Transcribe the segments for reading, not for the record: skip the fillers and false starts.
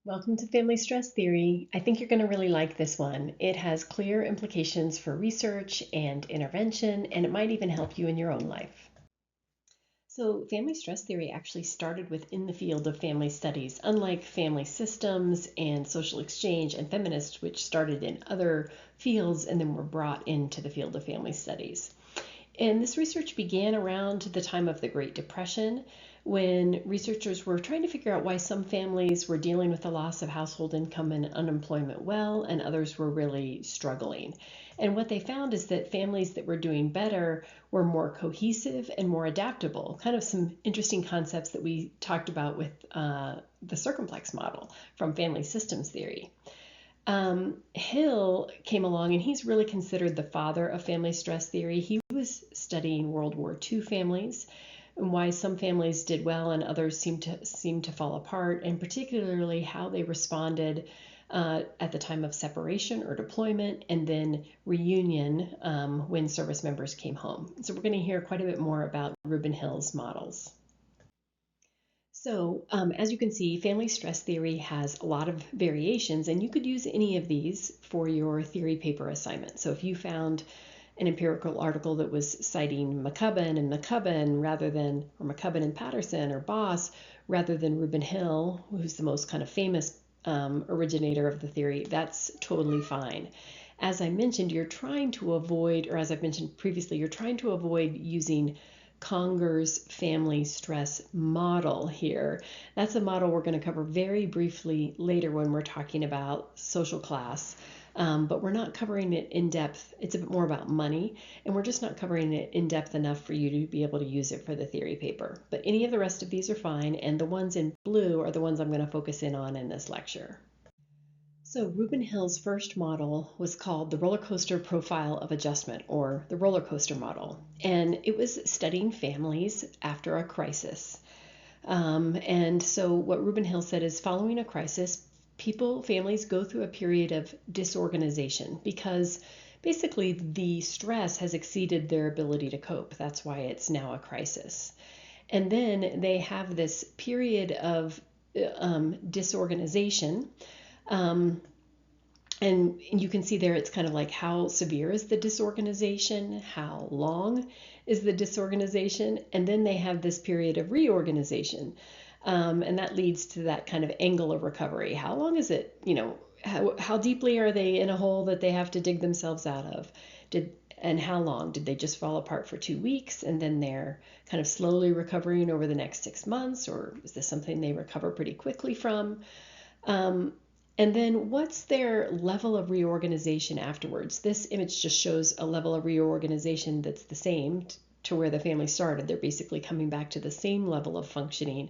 Welcome to Family Stress Theory. I think you're going to really like this one. It has clear implications for research and intervention, and it might even help you in your own life. So, family stress theory actually started within the field of family studies, unlike family systems and social exchange and feminists, which started in other fields and then were brought into the field of family studies. And this research began around the time of the Great Depression, when researchers were trying to figure out why some families were dealing with the loss of household income and unemployment well, and others were really struggling. And what they found is that families that were doing better were more cohesive and more adaptable, kind of some interesting concepts that we talked about with the circumplex model from family systems theory. Hill came along, and he's really considered the father of family stress theory. He was studying World War II families and why some families did well and others seemed to fall apart, and particularly how they responded at the time of separation or deployment, and then reunion when service members came home. So we're going to hear quite a bit more about Reuben Hill's models. So, as you can see, family stress theory has a lot of variations, and you could use any of these for your theory paper assignment. So, if you found an empirical article that was citing McCubbin and McCubbin rather than, or McCubbin and Patterson or Boss rather than Reuben Hill, who's the most kind of famous originator of the theory, that's totally fine. As I mentioned, you're trying to avoid, or as I've mentioned previously, you're trying to avoid using Conger's family stress model here. That's a model we're going to cover very briefly later when we're talking about social class, but we're not covering it in depth. It's a bit more about money, and we're just not covering it in depth enough for you to be able to use it for the theory paper. But any of the rest of these are fine, and the ones in blue are the ones I'm going to focus in on in this lecture. So Reuben Hill's first model was called the roller coaster profile of adjustment, or the roller coaster model, and it was studying families after a crisis. And so what Reuben Hill said is, following a crisis, families go through a period of disorganization because basically the stress has exceeded their ability to cope. That's why it's now a crisis. And then they have this period of disorganization. And you can see there it's kind of like, how severe is the disorganization? How long is the disorganization? And then they have this period of reorganization. And that leads to that kind of angle of recovery. How long is it, how deeply are they in a hole that they have to dig themselves out of? And how long? Did they just fall apart for 2 weeks and then they're kind of slowly recovering over the next 6 months? Or is this something they recover pretty quickly from? And then what's their level of reorganization afterwards? This image just shows a level of reorganization that's the same to where the family started. They're basically coming back to the same level of functioning,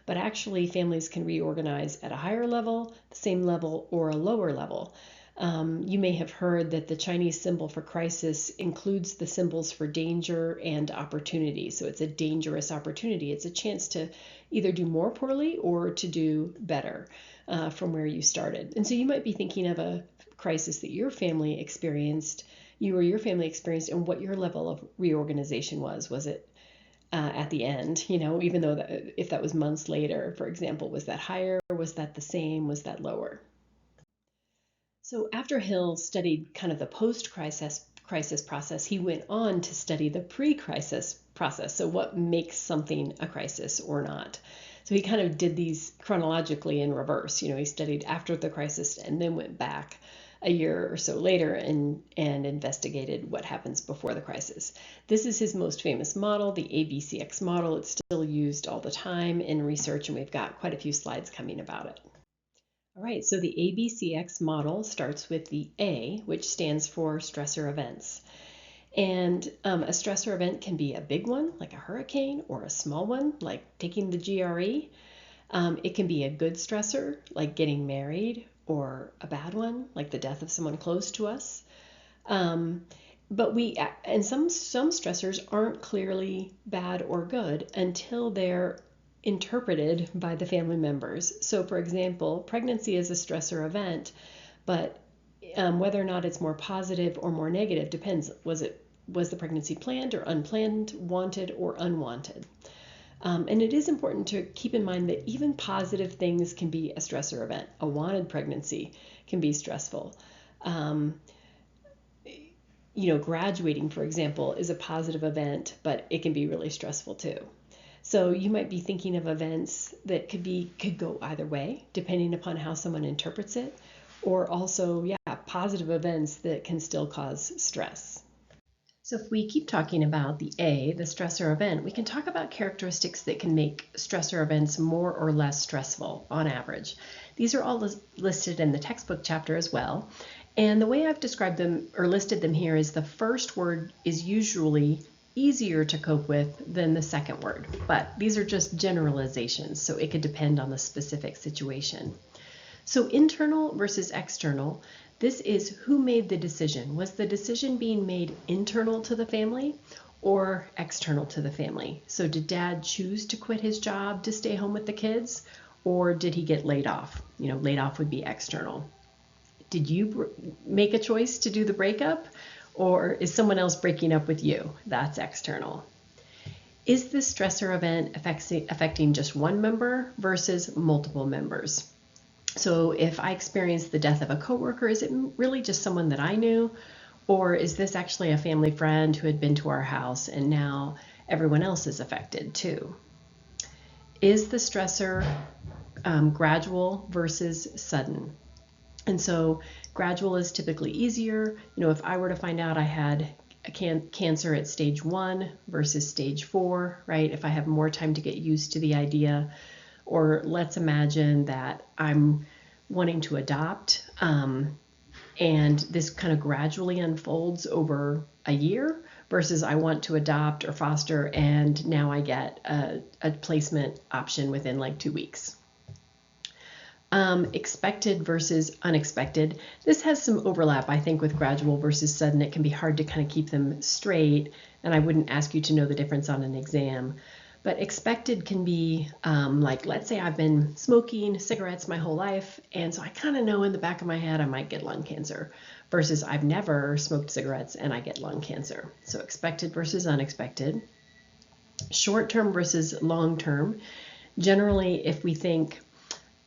but actually families can reorganize at a higher level, the same level, or a lower level. You may have heard that the Chinese symbol for crisis includes the symbols for danger and opportunity. So it's a dangerous opportunity. It's a chance to either do more poorly or to do better from where you started. And so you might be thinking of a crisis that your family experienced, and what your level of reorganization was. Was it at the end, even though if that was months later, for example, was that higher, or was that the same, was that lower? So after Hill studied kind of the post-crisis process, he went on to study the pre-crisis process. So what makes something a crisis or not? So he kind of did these chronologically in reverse. He studied after the crisis and then went back a year or so later and investigated what happens before the crisis. This is his most famous model, the ABCX model. It's still used all the time in research, and we've got quite a few slides coming about it. All right, so the ABCX model starts with the A, which stands for stressor events. And a stressor event can be a big one, like a hurricane, or a small one, like taking the GRE. It can be a good stressor, like getting married, or a bad one, like the death of someone close to us. But some stressors aren't clearly bad or good until they're interpreted by the family members. So, for example, pregnancy is a stressor event, but whether or not it's more positive or more negative depends. Was the pregnancy planned or unplanned, wanted or unwanted? And it is important to keep in mind that even positive things can be a stressor event. A wanted pregnancy can be stressful. Um, Graduating, for example, is a positive event, but it can be really stressful too. So you might be thinking of events that could go either way, depending upon how someone interprets it, or also, positive events that can still cause stress. So if we keep talking about the stressor event, we can talk about characteristics that can make stressor events more or less stressful on average. These are all listed in the textbook chapter as well. And the way I've described them or listed them here is the first word is usually easier to cope with than the second word, but these are just generalizations, so it could depend on the specific situation. So internal versus external, this is who made the decision. Was the decision being made internal to the family or external to the family? So did dad choose to quit his job to stay home with the kids, or did he get laid off? Laid off would be external. Did you make a choice to do the breakup, or is someone else breaking up with you? That's external. Is this stressor event affecting just one member versus multiple members? So if I experience the death of a coworker, is it really just someone that I knew? Or is this actually a family friend who had been to our house and now everyone else is affected too? Is the stressor gradual versus sudden? And so gradual is typically easier. If I were to find out I had a cancer at stage 1 versus stage 4, right? If I have more time to get used to the idea, or let's imagine that I'm wanting to adopt, and this kind of gradually unfolds over a year versus I want to adopt or foster and now I get a placement option within like 2 weeks. Expected versus unexpected. This has some overlap, I think, with gradual versus sudden. It can be hard to kind of keep them straight, and I wouldn't ask you to know the difference on an exam. But expected can be like, let's say I've been smoking cigarettes my whole life, and so I kind of know in the back of my head I might get lung cancer, versus I've never smoked cigarettes and I get lung cancer. So expected versus unexpected. Short-term versus long-term. Generally, if we think,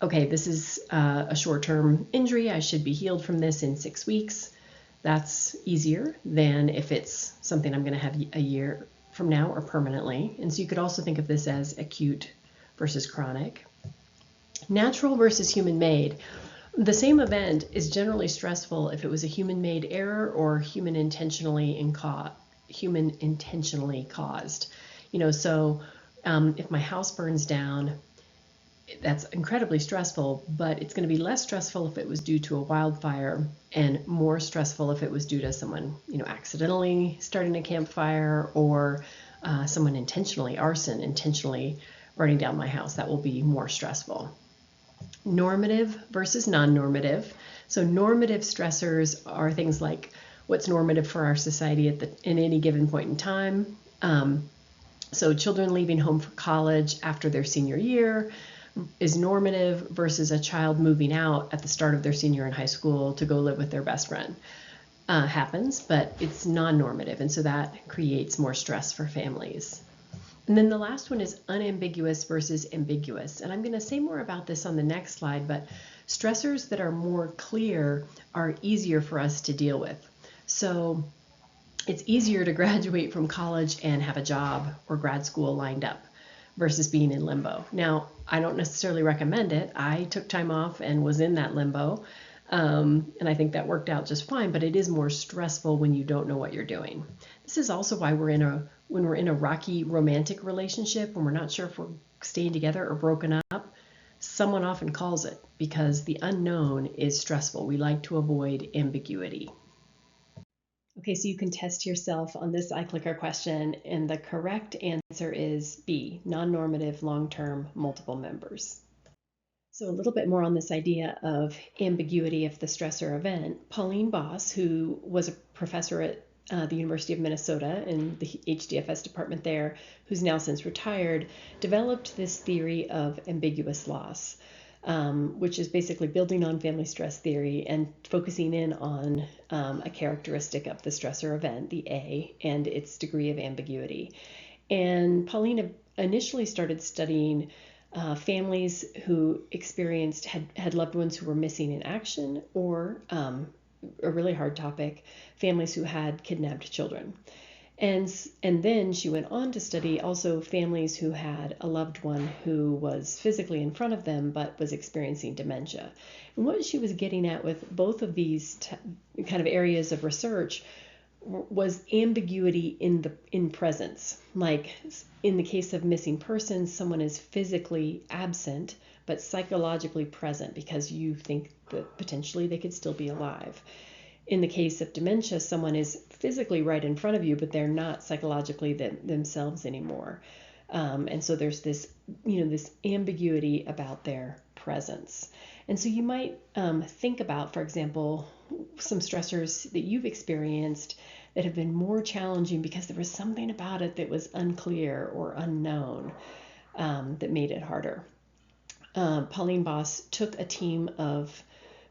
okay, this is a short-term injury, I should be healed from this in 6 weeks, that's easier than if it's something I'm going to have a year from now or permanently. And so you could also think of this as acute versus chronic. Natural versus human-made. The same event is generally stressful if it was a human-made error or human intentionally caused. So if my house burns down, that's incredibly stressful, but it's going to be less stressful if it was due to a wildfire and more stressful if it was due to someone, accidentally starting a campfire or someone intentionally burning down my house. That will be more stressful. Normative versus non-normative. So normative stressors are things like what's normative for our society in any given point in time. So children leaving home for college after their senior year is normative versus a child moving out at the start of their senior in high school to go live with their best friend. Happens, but it's non-normative, and so that creates more stress for families. And then the last one is unambiguous versus ambiguous. And I'm going to say more about this on the next slide, but stressors that are more clear are easier for us to deal with. So it's easier to graduate from college and have a job or grad school lined up versus being in limbo. Now, I don't necessarily recommend it. I took time off and was in that limbo, and I think that worked out just fine, but it is more stressful when you don't know what you're doing. This is also why when we're in a rocky romantic relationship, when we're not sure if we're staying together or broken up, someone often calls it because the unknown is stressful. We like to avoid ambiguity. Okay, so you can test yourself on this iClicker question, and the correct answer is B, non-normative, long-term, multiple members. So a little bit more on this idea of ambiguity of the stressor event. Pauline Boss, who was a professor at the University of Minnesota in the HDFS department there, who's now since retired, developed this theory of ambiguous loss. Which is basically building on family stress theory and focusing in on a characteristic of the stressor event, the A, and its degree of ambiguity. And Pauline initially started studying families who had loved ones who were missing in action, or a really hard topic, families who had kidnapped children. And then she went on to study also families who had a loved one who was physically in front of them but was experiencing dementia. And what she was getting at with both of these kind of areas of research was ambiguity in presence. Like in the case of missing persons, someone is physically absent but psychologically present because you think that potentially they could still be alive. In the case of dementia, someone is physically right in front of you, but they're not psychologically themselves anymore. And so there's this, this ambiguity about their presence. And so you might think about, for example, some stressors that you've experienced that have been more challenging because there was something about it that was unclear or unknown that made it harder. Pauline Boss took a team of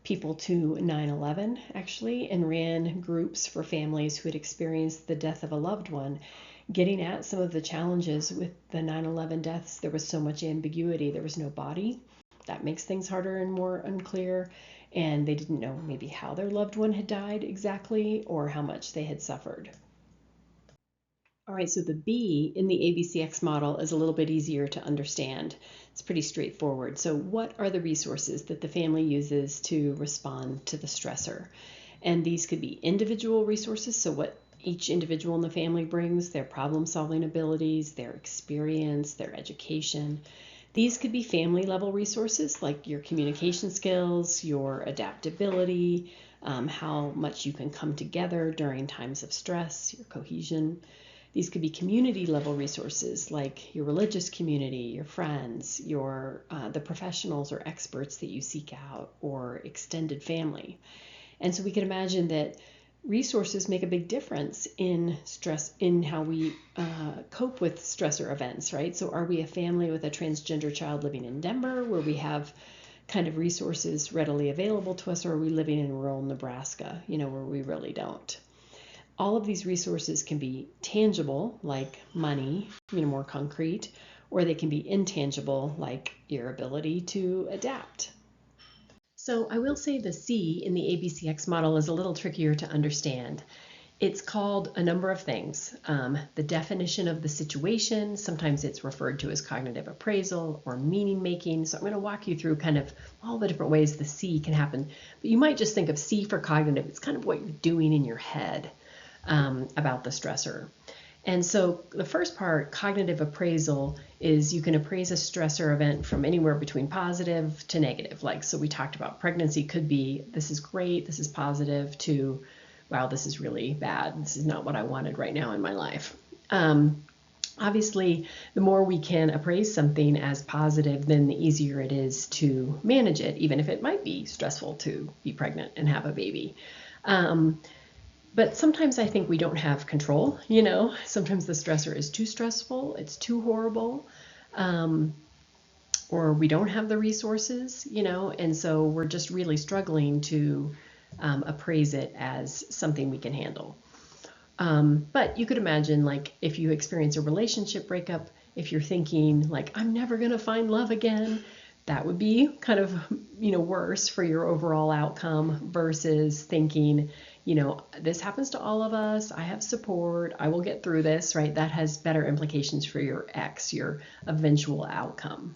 people to 9/11 actually, and ran groups for families who had experienced the death of a loved one, getting at some of the challenges with the 9/11 deaths. There was so much ambiguity. There was no body. That makes things harder and more unclear. And they didn't know maybe how their loved one had died exactly or how much they had suffered. All right, so the B in the ABCX model is a little bit easier to understand. It's pretty straightforward. So what are the resources that the family uses to respond to the stressor? And these could be individual resources, so what each individual in the family brings, their problem-solving abilities, their experience, their education. These could be family-level resources like your communication skills, your adaptability, how much you can come together during times of stress, your cohesion. These could be community level resources like your religious community, your friends, the professionals or experts that you seek out, or extended family. And so we can imagine that resources make a big difference in how we cope with stressor events, right? So are we a family with a transgender child living in Denver where we have kind of resources readily available to us, or are we living in rural Nebraska, where we really don't? All of these resources can be tangible, like money, more concrete, or they can be intangible, like your ability to adapt. So I will say the C in the ABCX model is a little trickier to understand. It's called a number of things. The definition of the situation, sometimes it's referred to as cognitive appraisal or meaning making. So I'm going to walk you through kind of all the different ways the C can happen. But you might just think of C for cognitive. It's kind of what you're doing in your head about the stressor. And so the first part, cognitive appraisal, is you can appraise a stressor event from anywhere between positive to negative. Like, so we talked about pregnancy could be, this is great, this is positive, to, wow, this is really bad. This is not what I wanted right now in my life. Obviously, the more we can appraise something as positive, then the easier it is to manage it, even if it might be stressful to be pregnant and have a baby. But sometimes I think we don't have control, Sometimes the stressor is too stressful, it's too horrible, or we don't have the resources, and so we're just really struggling to appraise it as something we can handle. But you could imagine, like, if you experience a relationship breakup, if you're thinking, like, I'm never going to find love again, that would be kind of, worse for your overall outcome versus thinking, this happens to all of us. I have support. I will get through this, right? That has better implications for your eventual outcome.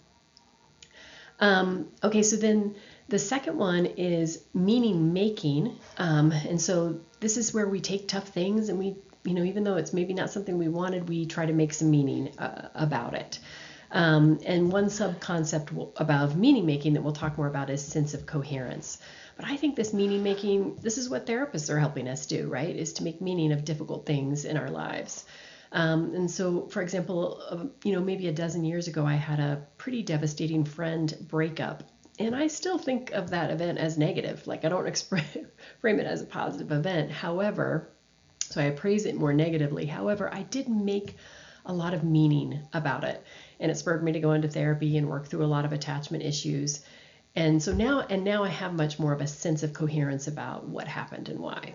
Okay, so then the second one is meaning making. And so this is where we take tough things and we, even though it's maybe not something we wanted, we try to make some meaning about it. And one sub-concept about meaning making that we'll talk more about is sense of coherence. But I think this meaning making, this is what therapists are helping us do, right? Is to make meaning of difficult things in our lives. And so, for example, maybe a dozen years ago, I had a pretty devastating friend breakup. And I still think of that event as negative. Like, I don't frame it as a positive event. However, so I appraise it more negatively. However, I did make a lot of meaning about it. And it spurred me to go into therapy and work through a lot of attachment issues. And so now I have much more of a sense of coherence about what happened and why.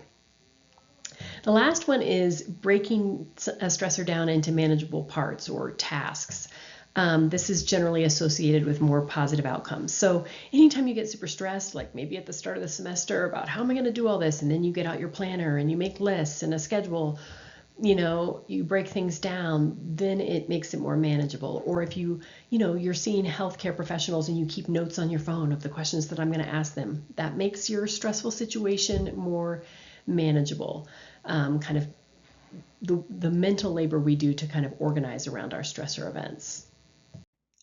The last one is breaking a stressor down into manageable parts or tasks. This is generally associated with more positive outcomes. So anytime you get super stressed, like maybe at the start of the semester about how am I going to do all this, and then you get out your planner and you make lists and a schedule, you break things down, then it makes it more manageable. Or if you're seeing healthcare professionals and you keep notes on your phone of the questions that I'm going to ask them, that makes your stressful situation more manageable. Kind of the mental labor we do to kind of organize around our stressor events.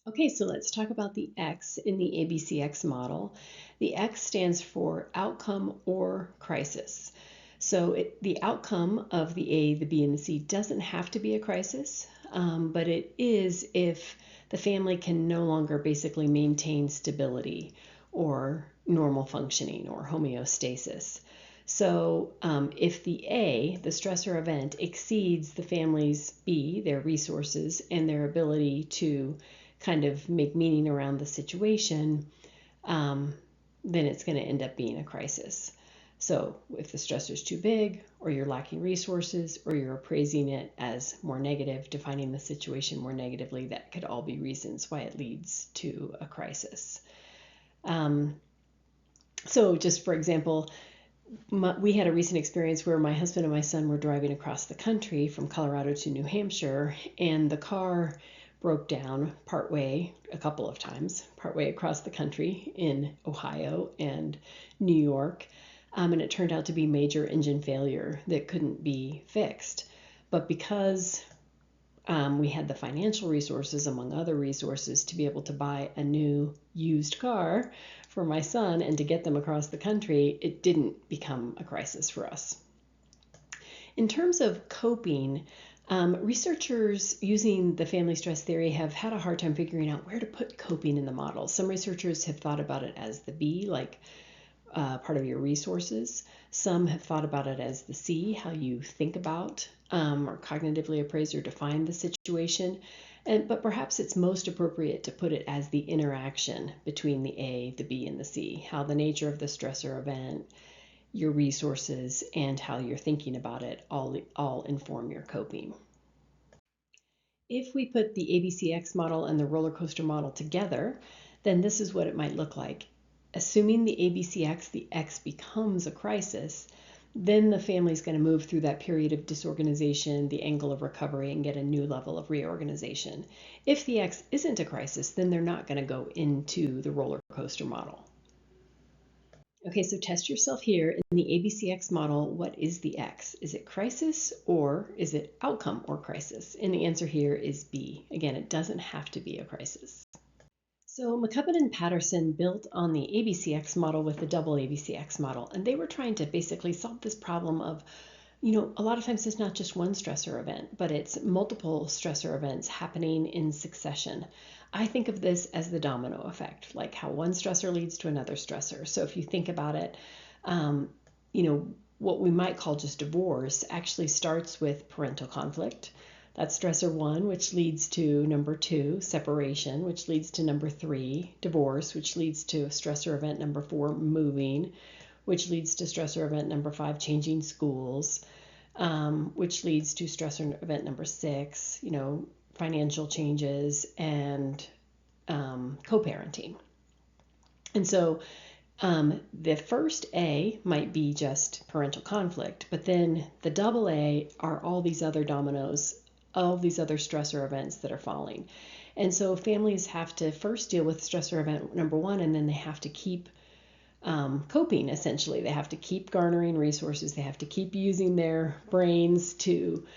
Okay, so let's talk about the X in the ABCX model. The X stands for outcome or crisis. So the outcome of the A, the B, and the C doesn't have to be a crisis, but it is if the family can no longer basically maintain stability or normal functioning or homeostasis. So if the A, the stressor event, exceeds the family's B, their resources, and their ability to kind of make meaning around the situation, then it's going to end up being a crisis. So if the stressor is too big, or you're lacking resources, or you're appraising it as more negative, defining the situation more negatively, that could all be reasons why it leads to a crisis. So just for example, we had a recent experience where my husband and my son were driving across the country from Colorado to New Hampshire, and the car broke down a couple of times, partway across the country in Ohio and New York. And it turned out to be major engine failure that couldn't be fixed. But because we had the financial resources, among other resources, to be able to buy a new used car for my son and to get them across the country, it didn't become a crisis for us. In terms of coping, researchers using the family stress theory have had a hard time figuring out where to put coping in the model. Some researchers have thought about it as the B, like part of your resources. Some have thought about it as the C, how you think about or cognitively appraise or define the situation. But perhaps it's most appropriate to put it as the interaction between the A, the B, and the C, how the nature of the stressor event, your resources, and how you're thinking about it all inform your coping. If we put the ABCX model and the roller coaster model together, then this is what it might look like. Assuming the ABCX, the X becomes a crisis, then the family is going to move through that period of disorganization, the angle of recovery, and get a new level of reorganization. If the X isn't a crisis, then they're not going to go into the roller coaster model. Okay, so test yourself here. In the ABCX model, what is the X? Is it crisis or is it outcome or crisis? And the answer here is B. Again, it doesn't have to be a crisis. So McCubbin and Patterson built on the ABCX model with the double ABCX model, and they were trying to basically solve this problem of, a lot of times it's not just one stressor event, but it's multiple stressor events happening in succession. I think of this as the domino effect, like how one stressor leads to another stressor. So if you think about it, what we might call just divorce actually starts with parental conflict. That's stressor 1, which leads to number 2, separation, which leads to number 3, divorce, which leads to stressor event number 4, moving, which leads to stressor event number 5, changing schools, which leads to stressor event number 6, financial changes, and co-parenting. And so the first A might be just parental conflict, but then the double A are all these other dominoes, all these other stressor events that are falling. And so families have to first deal with stressor event number 1, and then they have to keep coping, essentially. They have to keep garnering resources. They have to keep using their brains to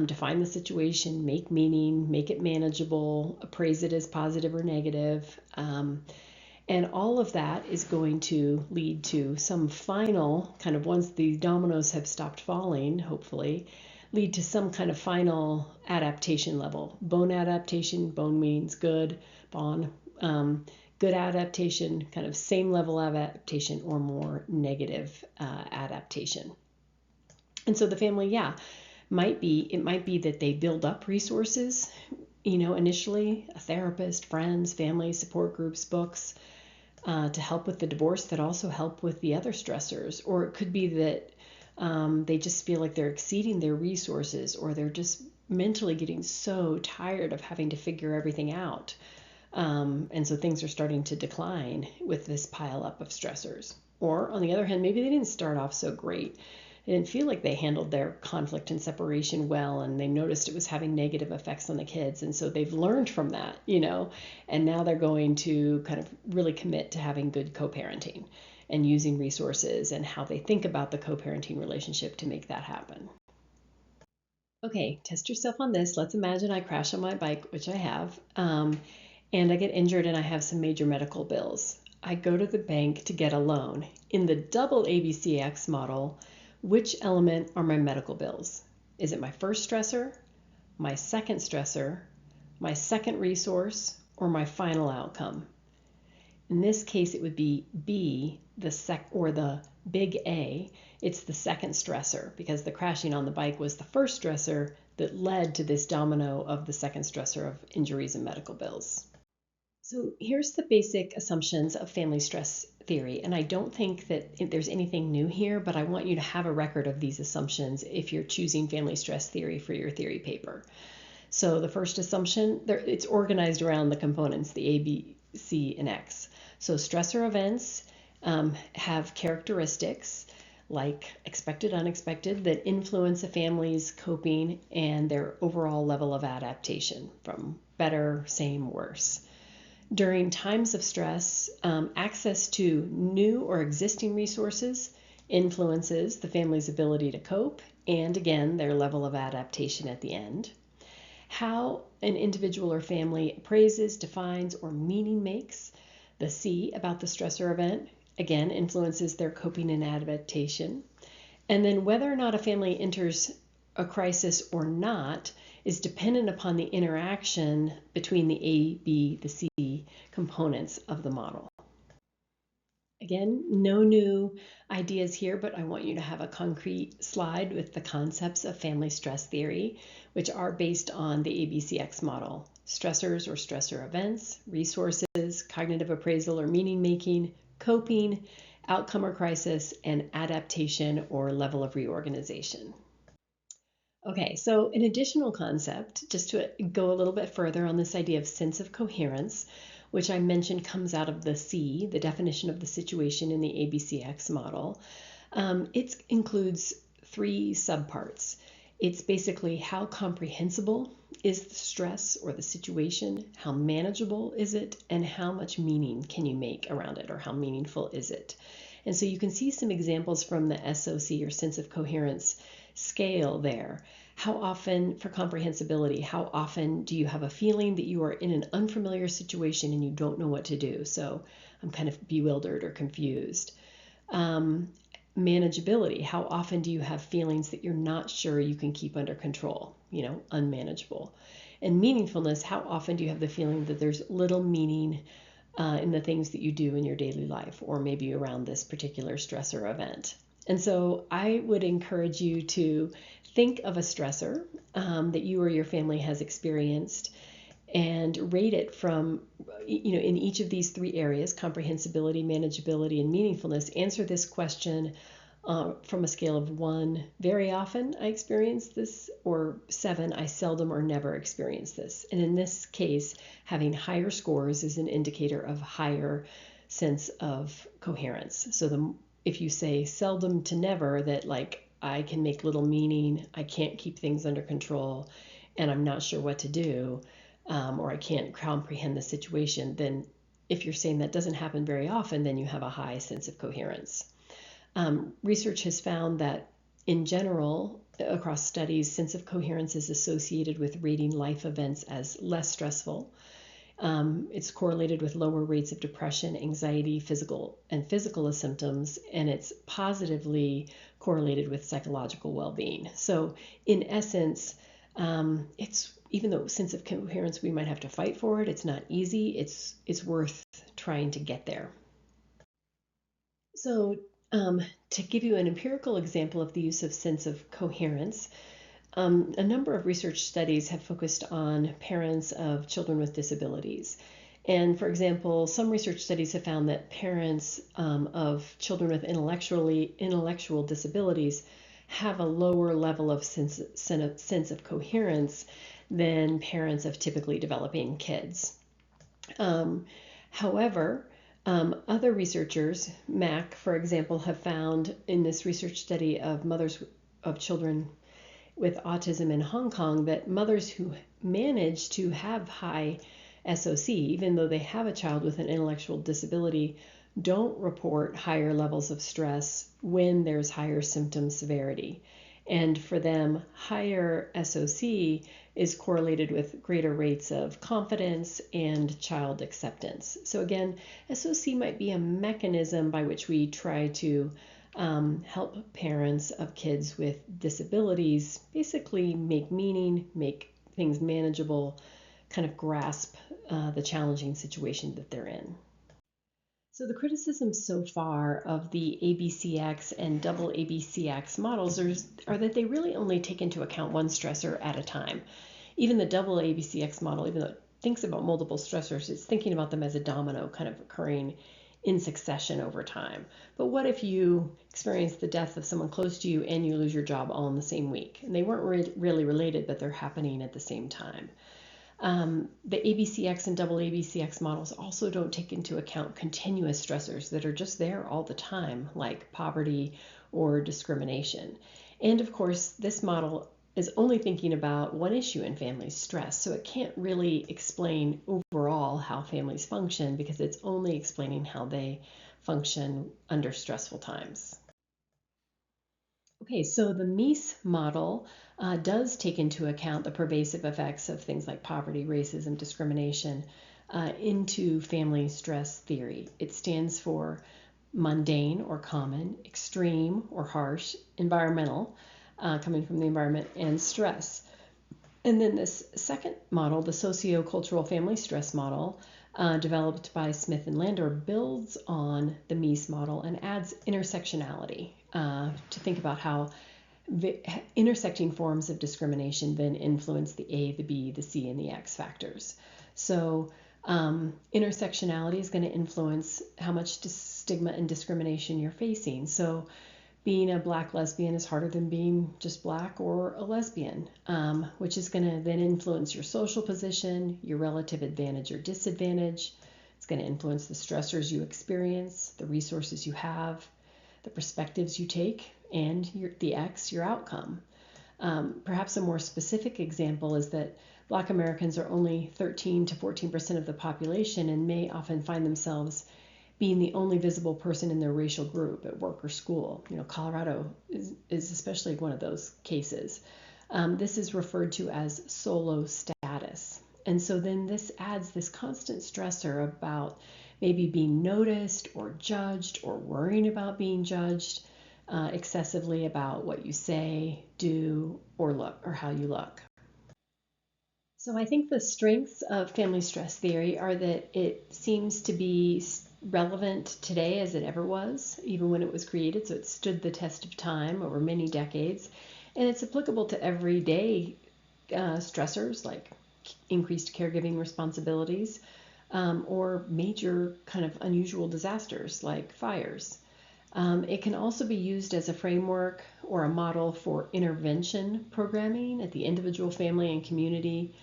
define the situation, make meaning, make it manageable, appraise it as positive or negative. And all of that is going to lead to some final kind of, once the dominoes have stopped falling, hopefully, lead to some kind of final adaptation level. Bone adaptation, bone means good, bon, good adaptation, kind of same level adaptation, or more negative adaptation. And so the family, it might be that they build up resources, initially, a therapist, friends, family, support groups, books, to help with the divorce that also help with the other stressors. Or it could be that They just feel like they're exceeding their resources, or they're just mentally getting so tired of having to figure everything out. And so things are starting to decline with this pile up of stressors. Or on the other hand, maybe they didn't start off so great. They didn't feel like they handled their conflict and separation well, and they noticed it was having negative effects on the kids. And so they've learned from that, and now they're going to kind of really commit to having good co-parenting and using resources and how they think about the co-parenting relationship to make that happen. Okay, test yourself on this. Let's imagine I crash on my bike, which I have, and I get injured and I have some major medical bills. I go to the bank to get a loan. In the double ABCX model, which element are my medical bills? Is it my first stressor, my second stressor, my second resource, or my final outcome? In this case, it would be B, the big A. It's the second stressor, because the crashing on the bike was the first stressor that led to this domino of the second stressor of injuries and medical bills. So here's the basic assumptions of family stress theory. And I don't think that there's anything new here, but I want you to have a record of these assumptions if you're choosing family stress theory for your theory paper. So the first assumption, it's organized around the components, the A, B, C, and X. So stressor events have characteristics like expected, unexpected, that influence a family's coping and their overall level of adaptation, from better, same, worse. During times of stress, access to new or existing resources influences the family's ability to cope and, again, their level of adaptation at the end. How an individual or family appraises, defines, or meaning makes the C about the stressor event, again, influences their coping and adaptation. And then whether or not a family enters a crisis or not is dependent upon the interaction between the A, B, the C components of the model. Again, no new ideas here, but I want you to have a concrete slide with the concepts of family stress theory, which are based on the ABCX model: stressors or stressor events, resources, cognitive appraisal or meaning making, coping, outcome or crisis, and adaptation or level of reorganization. Okay, so an additional concept, just to go a little bit further on this idea of sense of coherence, which I mentioned comes out of the C, the definition of the situation in the ABCX model. It includes three subparts. It's basically how comprehensible is the stress or the situation, how manageable is it, and how much meaning can you make around it, or how meaningful is it. And so you can see some examples from the SOC, or sense of coherence scale there. How often, for comprehensibility, how often do you have a feeling that you are in an unfamiliar situation and you don't know what to do? So I'm kind of bewildered or confused. Manageability, how often do you have feelings that you're not sure you can keep under control, unmanageable? And meaningfulness, how often do you have the feeling that there's little meaning in the things that you do in your daily life, or maybe around this particular stressor event? And so I would encourage you to think of a stressor that you or your family has experienced and rate it from, in each of these three areas: comprehensibility, manageability, and meaningfulness. Answer this question from a scale of 1, very often I experience this, or 7, I seldom or never experience this. And in this case, having higher scores is an indicator of higher sense of coherence. So if you say seldom to never, that like I can make little meaning, I can't keep things under control, and I'm not sure what to do, or I can't comprehend the situation, then if you're saying that doesn't happen very often, then you have a high sense of coherence. Research has found that in general, across studies, sense of coherence is associated with rating life events as less stressful. It's correlated with lower rates of depression, anxiety, physical symptoms, and it's positively correlated with psychological well-being. So in essence, it's, even though sense of coherence, we might have to fight for it, it's not easy, it's worth trying to get there. So to give you an empirical example of the use of sense of coherence, a number of research studies have focused on parents of children with disabilities. And for example, some research studies have found that parents of children with intellectual disabilities have a lower level of sense of coherence than parents of typically developing kids. Um, However, other researchers, Mack, for example, have found in this research study of mothers of children with autism in Hong Kong that mothers who manage to have high SOC, even though they have a child with an intellectual disability, don't report higher levels of stress when there's higher symptom severity. And for them, higher SOC is correlated with greater rates of confidence and child acceptance. So, again, SOC might be a mechanism by which we try to help parents of kids with disabilities basically make meaning, make things manageable, kind of grasp the challenging situation that they're in. So the criticisms so far of the ABCX and double ABCX models are that they really only take into account one stressor at a time. Even the double ABCX model, even though it thinks about multiple stressors, it's thinking about them as a domino kind of occurring in succession over time. But what if you experience the death of someone close to you and you lose your job all in the same week? And they weren't really related, but they're happening at the same time. The ABCX and double ABCX models also don't take into account continuous stressors that are just there all the time, like poverty or discrimination. And of course, this model is only thinking about one issue in families, stress, so it can't really explain overall how families function because it's only explaining how they function under stressful times. Okay, so the Mies model does take into account the pervasive effects of things like poverty, racism, discrimination into family stress theory. It stands for mundane or common, extreme or harsh, environmental, coming from the environment, and stress. And then this second model, the sociocultural family stress model, developed by Smith and Landor, builds on the Mies model and adds intersectionality to think about how intersecting forms of discrimination then influence the A, the B, the C, and the X factors. So intersectionality is going to influence how much stigma and discrimination you're facing. So being a Black lesbian is harder than being just Black or a lesbian, which is going to then influence your social position, your relative advantage or disadvantage. It's going to influence the stressors you experience, the resources you have, the perspectives you take, and the X, your outcome. Perhaps a more specific example is that Black Americans are only 13 to 14% of the population and may often find themselves being the only visible person in their racial group at work or school. Colorado is especially one of those cases. This is referred to as solo status. And so then this adds this constant stressor about maybe being noticed or judged or worrying about being judged excessively about what you say, do, or look, or how you look. So I think the strengths of family stress theory are that it seems to be relevant today as it ever was, even when it was created. So it stood the test of time over many decades. And it's applicable to everyday stressors like increased caregiving responsibilities or major kind of unusual disasters like fires. It can also be used as a framework or a model for intervention programming at the individual, family, and community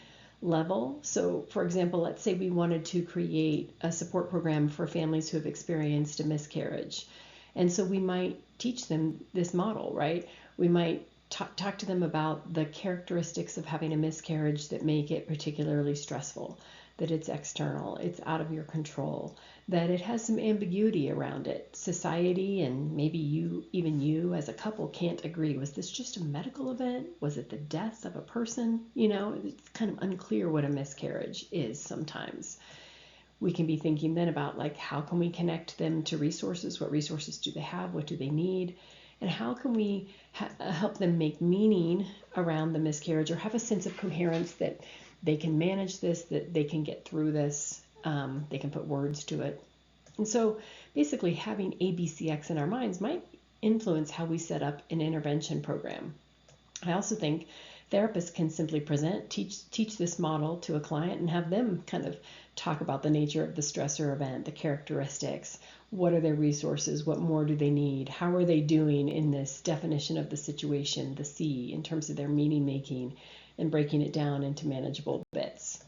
level. So, for example, let's say we wanted to create a support program for families who have experienced a miscarriage. And so we might teach them this model, right? We might talk to them about the characteristics of having a miscarriage that make it particularly stressful, that it's external, it's out of your control, that it has some ambiguity around it. Society and maybe even you as a couple can't agree. Was this just a medical event? Was it the death of a person? It's kind of unclear what a miscarriage is sometimes. We can be thinking then about how can we connect them to resources? What resources do they have? What do they need? And how can we help them make meaning around the miscarriage or have a sense of coherence that they can manage this, that they can get through this, they can put words to it. And so basically having ABCX in our minds might influence how we set up an intervention program. I also think therapists can simply teach this model to a client and have them kind of talk about the nature of the stressor event, the characteristics, what are their resources, what more do they need, how are they doing in this definition of the situation, the C, in terms of their meaning making and breaking it down into manageable bits.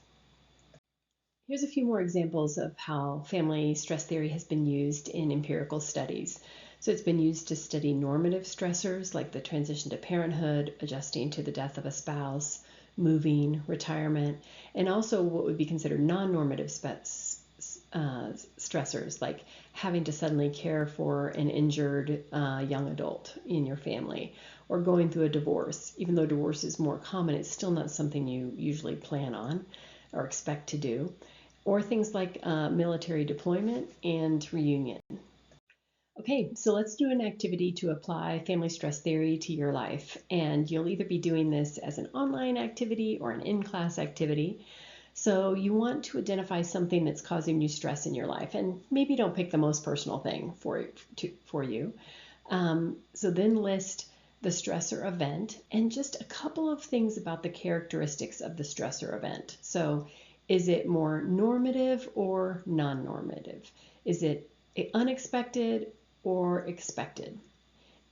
Here's a few more examples of how family stress theory has been used in empirical studies. So it's been used to study normative stressors like the transition to parenthood, adjusting to the death of a spouse, moving, retirement, and also what would be considered non-normative stressors like having to suddenly care for an injured young adult in your family, or going through a divorce. Even though divorce is more common, it's still not something you usually plan on or expect to do, or things like military deployment and reunion. Okay, so let's do an activity to apply family stress theory to your life. And you'll either be doing this as an online activity or an in-class activity. So you want to identify something that's causing you stress in your life, and maybe don't pick the most personal thing for you. So then list the stressor event and just a couple of things about the characteristics of the stressor event. So is it more normative or non-normative? Is it unexpected or expected?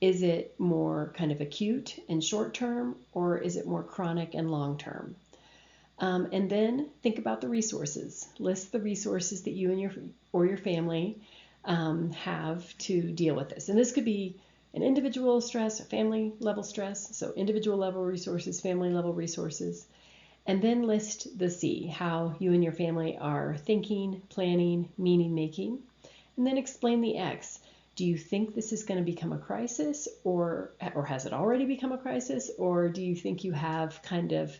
Is it more kind of acute and short term, or is it more chronic and long term? And then think about the resources. List the resources that you and your family have to deal with this. And this could be an individual stress, a family level stress, so individual level resources, family level resources. And then list the C, how you and your family are thinking, planning, meaning making. And then explain the X. Do you think this is going to become a crisis, or has it already become a crisis, or do you think you have kind of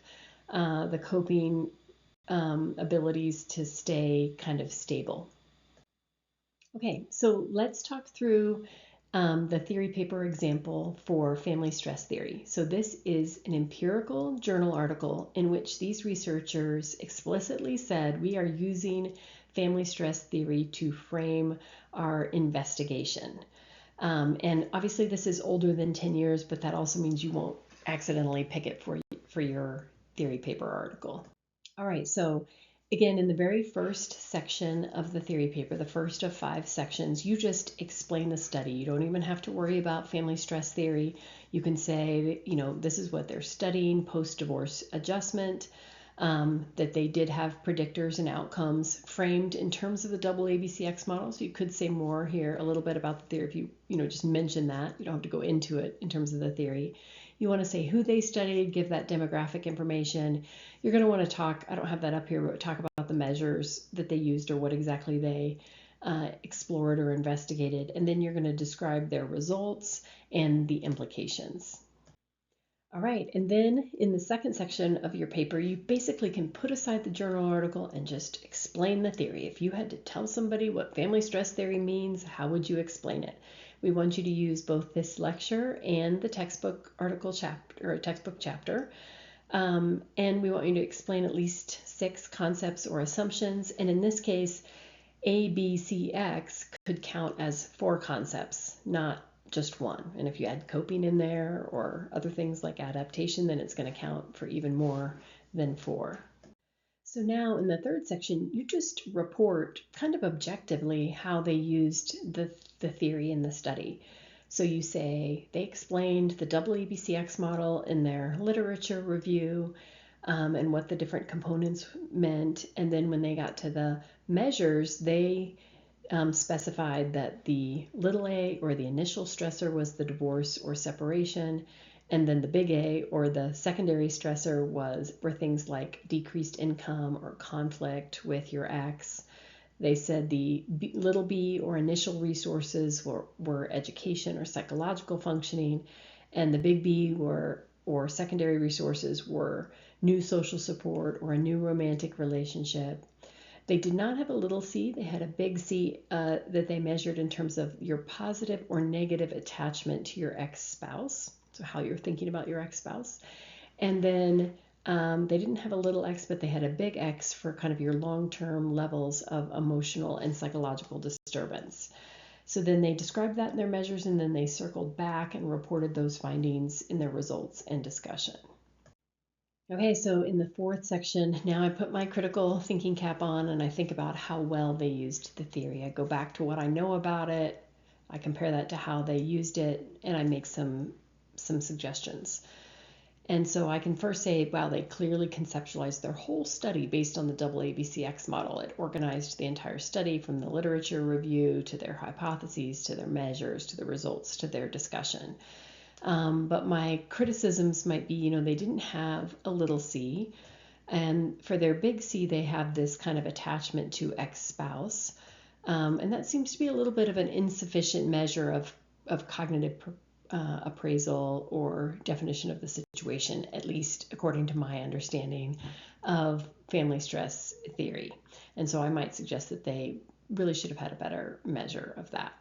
the coping abilities to stay kind of stable? Okay, so let's talk through the theory paper example for family stress theory. So this is an empirical journal article in which these researchers explicitly said we are using family stress theory to frame our investigation. And obviously this is older than 10 years, but that also means you won't accidentally pick it for your theory paper article. All right, so again, in the very first section of the theory paper, the first of 5 sections, you just explain the study. You don't even have to worry about family stress theory. You can say, this is what they're studying, post-divorce adjustment, that they did have predictors and outcomes framed in terms of the double ABCX model. So you could say more here, a little bit about the theory if you just mention that. You don't have to go into it in terms of the theory. You want to say who they studied, give that demographic information. You're going to want to talk, I don't have that up here, but talk about the measures that they used or what exactly they explored or investigated. And then you're going to describe their results and the implications. All right, and then in the second section of your paper, you basically can put aside the journal article and just explain the theory. If you had to tell somebody what family stress theory means, how would you explain it? We want you to use both this lecture and the textbook article chapter or textbook chapter. And we want you to explain at least 6 concepts or assumptions. And in this case, A, B, C, X could count as 4 concepts, not just 1. And if you add coping in there or other things like adaptation, then it's going to count for even more than 4. So now in the third section, you just report kind of objectively how they used the theory in the study. So you say they explained the double ABCX model in their literature review and what the different components meant. And then when they got to the measures, they specified that the little a or the initial stressor was the divorce or separation, and then the big A or the secondary stressor were things like decreased income or conflict with your ex. They said the little b or initial resources were education or psychological functioning, and the big B or secondary resources were new social support or a new romantic relationship. They did not have a little c, they had a big C that they measured in terms of your positive or negative attachment to your ex-spouse, so how you're thinking about your ex-spouse. And then they didn't have a little x, but they had a big X for kind of your long-term levels of emotional and psychological disturbance. So then they described that in their measures, and then they circled back and reported those findings in their results and discussion. Okay, so in the fourth section, now I put my critical thinking cap on and I think about how well they used the theory. I go back to what I know about it, I compare that to how they used it, and I make some suggestions. And so I can first say, wow, they clearly conceptualized their whole study based on the AABCX model. It organized the entire study from the literature review to their hypotheses, to their measures, to the results, to their discussion. But my criticisms might be, they didn't have a little c. And for their big C, they have this kind of attachment to ex-spouse. And that seems to be a little bit of an insufficient measure of cognitive appraisal or definition of the situation, at least according to my understanding of family stress theory. And so I might suggest that they really should have had a better measure of that.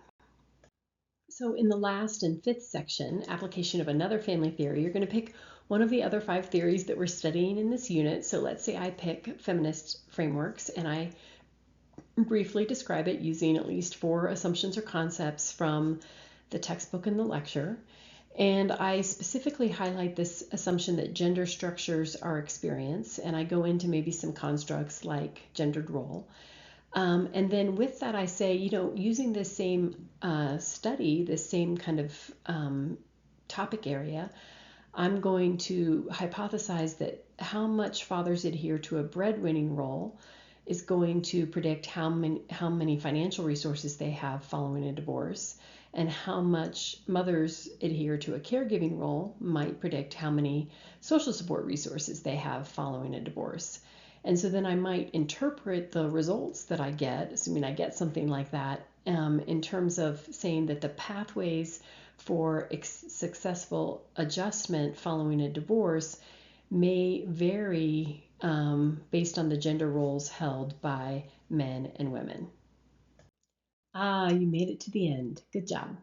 So in the last and fifth section, application of another family theory, you're going to pick one of the other 5 theories that we're studying in this unit. So let's say I pick feminist frameworks and I briefly describe it using at least 4 assumptions or concepts from the textbook and the lecture. And I specifically highlight this assumption that gender structures our experience, and I go into maybe some constructs like gendered role. And then with that, I say, using this same study, this same kind of topic area, I'm going to hypothesize that how much fathers adhere to a breadwinning role is going to predict how many financial resources they have following a divorce, and how much mothers adhere to a caregiving role might predict how many social support resources they have following a divorce. And so then I might interpret the results that I get, assuming I get something like that, in terms of saying that the pathways for successful adjustment following a divorce may vary based on the gender roles held by men and women. Ah, you made it to the end. Good job.